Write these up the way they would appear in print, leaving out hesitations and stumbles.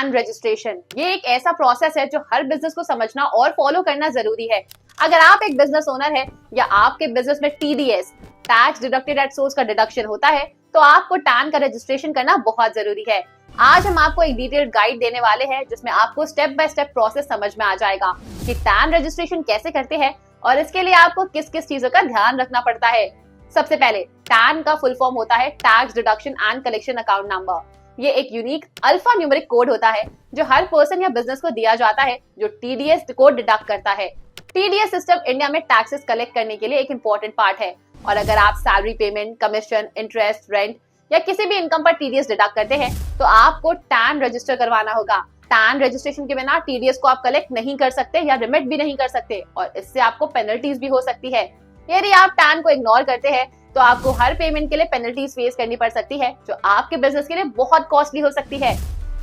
Tan registration ये एक ऐसा प्रोसेस है जो हर बिजनेस को समझना और फॉलो करना जरूरी है। अगर आप एक बिजनेस ओनर है या आपके बिजनेस में TDS tax deducted at source का डिडक्शन होता है तो आपको टैन का रजिस्ट्रेशन करना बहुत जरूरी है। आज हम आपको एक डिटेल्ड गाइड देने वाले हैं जिसमें आपको स्टेप बाय स्टेप प्रोसेस समझ में आ जाएगा कि टैन रजिस्ट्रेशन कैसे करते हैं और इसके लिए आपको किस किस चीजों का ध्यान रखना पड़ता है। सबसे पहले टैन का फुल फॉर्म होता है tax deduction and collection account number. ये एक यूनिक अल्फा न्यूमेरिक कोड होता है जो हर पर्सन या बिजनेस को दिया जाता है जो टीडीएस को डिडक्ट करता है। टीडीएस सिस्टम इंडिया में टैक्सेस कलेक्ट करने के लिए एक इम्पोर्टेंट पार्ट है और अगर आप salary payment, commission, interest, rent या किसी भी इनकम पर टीडीएस डिडक्ट करते हैं तो आपको टैन रजिस्टर करवाना होगा। टैन रजिस्ट्रेशन के बिना टीडीएस को आप कलेक्ट नहीं कर सकते या रिमिट भी नहीं कर सकते और इससे आपको पेनल्टीज भी हो सकती है। यदि आप टैन को इग्नोर करते हैं तो आपको हर पेमेंट के लिए पेनल्टीज फेस करनी पड़ सकती है जो आपके बिजनेस के लिए बहुत कॉस्टली हो सकती है।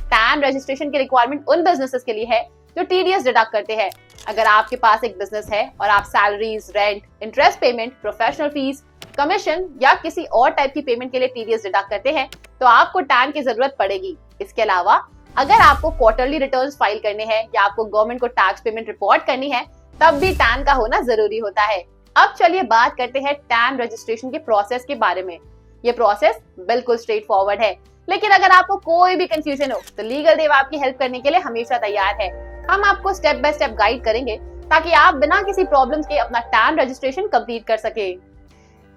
टैन रजिस्ट्रेशन की रिक्वायरमेंट उन बिजनेसेस के लिए है जो टीडीएस डिडक्ट करते हैं। अगर आपके पास एक बिजनेस है और आप salaries, rent, interest payment, professional fees, commission या किसी और टाइप की पेमेंट के लिए टीडीएस डिडक्ट करते हैं तो आपको टैन की जरूरत पड़ेगी। इसके अलावा अगर आपको क्वार्टरली रिटर्न्स फाइल करने हैं या आपको गवर्नमेंट को टैक्स पेमेंट रिपोर्ट करनी है तब भी टैन का होना जरूरी होता है। अब चलिए बात करते हैं टैन रजिस्ट्रेशन के प्रोसेस के बारे में। ये प्रोसेस बिल्कुल स्ट्रेट फॉरवर्ड है, लेकिन अगर आपको कोई भी कंफ्यूजन हो तो लीगल देव आपकी हेल्प करने के लिए हमेशा तैयार है। हम आपको स्टेप बाय स्टेप गाइड करेंगे ताकि आप बिना किसी प्रॉब्लम्स के अपना टैन रजिस्ट्रेशन कंप्लीट कर सके।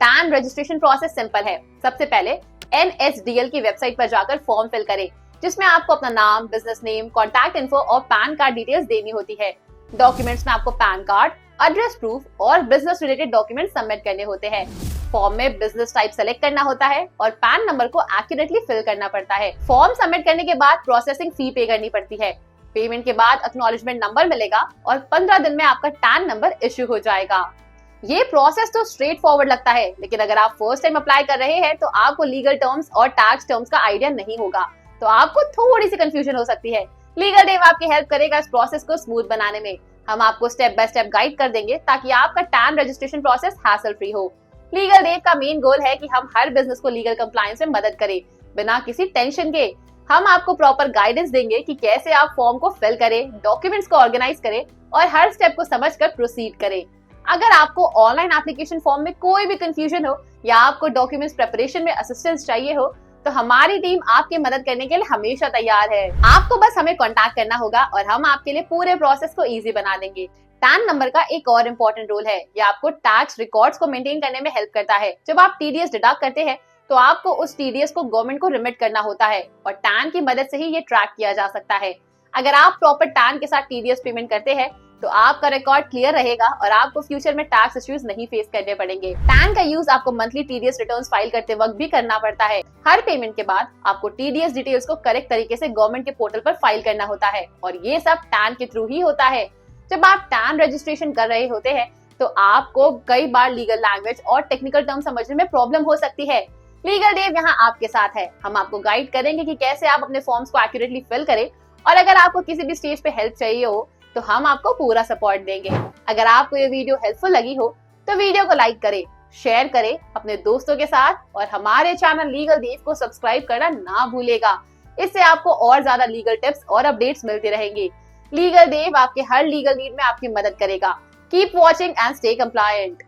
टैन रजिस्ट्रेशन प्रोसेस सिंपल है। सबसे पहले NSDL की वेबसाइट पर जाकर फॉर्म फिल करें जिसमें आपको अपना नाम, बिजनेस नेम, कॉन्टैक्ट इन्फो और पैन कार्ड डिटेल्स देनी होती है। डॉक्यूमेंट्स में आपको पैन कार्ड, एड्रेस प्रूफ और बिजनेस रिलेटेड डॉक्यूमेंट सबमिट करने होते हैं। फॉर्म में बिजनेस टाइप सेलेक्ट करना होता है और पैन नंबर को एक्यूरेटली फिल करना पड़ता है। फॉर्म सबमिट करने के बाद प्रोसेसिंग फी पे करनी पड़ती है। पेमेंट के बाद एक्नॉलेजमेंट नंबर मिलेगा और 15 दिन में आपका टैन नंबर इश्यू हो जाएगा। ये प्रोसेस तो स्ट्रेट फॉरवर्ड लगता है, लेकिन अगर आप फर्स्ट टाइम अप्लाई कर रहे हैं तो आपको लीगल टर्म्स और टैक्स टर्म्स का आइडिया नहीं होगा तो आपको थोड़ी सी कंफ्यूजन हो सकती है। लीगल देव आपकी हेल्प करेगा इस प्रोसेस को स्मूथ बनाने में। हम आपको स्टेप बाय स्टेप गाइड कर देंगे ताकि आपका tan registration process hassle free हो। लीगल देव का मेन गोल है कि हम हर बिजनेस को लीगल कंप्लायंस में मदद करें बिना किसी टेंशन के। हम आपको प्रॉपर गाइडेंस देंगे कि कैसे आप फॉर्म को फिल करें, डॉक्यूमेंट्स को ऑर्गेनाइज करें और हर स्टेप को समझकर प्रोसीड करें। अगर आपको ऑनलाइन एप्लीकेशन फॉर्म में कोई भी कंफ्यूजन हो या आपको डॉक्यूमेंट्स प्रिपरेशन में असिस्टेंस चाहिए हो तो हमारी टीम आपकी मदद करने के लिए हमेशा तैयार है। आपको बस हमें कांटेक्ट करना होगा और हम आपके लिए पूरे प्रोसेस को इजी बना देंगे। टैन नंबर का एक और इम्पोर्टेंट रोल है, ये आपको टैक्स रिकॉर्ड्स को मेंटेन करने में हेल्प करता है। जब आप टीडीएस डिडक्ट करते हैं तो आपको उस टीडीएस को गवर्नमेंट को रिमिट करना होता है और टैन की मदद से ही ये ट्रैक किया जा सकता है। अगर आप प्रॉपर टैन के साथ टीडीएस पेमेंट करते हैं तो आपका रिकॉर्ड क्लियर रहेगा और आपको फ्यूचर में टैक्स इश्यूज नहीं फेस करने पड़ेंगे। टैन का यूज आपको मंथली टीडीएस रिटर्न्स फाइल करते वक्त भी करना पड़ता है। हर पेमेंट के बाद आपको टीडीएस डिटेल्स को करेक्ट तरीके से गवर्नमेंट के पोर्टल पर फाइल करना होता है और ये सब टैन के थ्रू ही होता है। जब आप टैन रजिस्ट्रेशन कर रहे होते हैं तो आपको कई बार लीगल लैंग्वेज और टेक्निकल टर्म समझने में प्रॉब्लम हो सकती है। लीगल देव यहाँ आपके साथ है। हम आपको गाइड करेंगे कि कैसे आप अपने फॉर्म्स को एक्यूरेटली फिल करें और अगर आपको किसी भी स्टेज पे हेल्प चाहिए हो तो हम आपको पूरा सपोर्ट देंगे। अगर आपको ये वीडियो हेल्पफुल लगी हो तो वीडियो को लाइक करें, शेयर करें अपने दोस्तों के साथ और हमारे चैनल लीगल देव को सब्सक्राइब करना ना भूलेगा। इससे आपको और ज्यादा लीगल टिप्स और अपडेट्स मिलते रहेंगे। लीगल देव आपके हर लीगल नीड में आपकी मदद करेगा। Keep watching and stay compliant.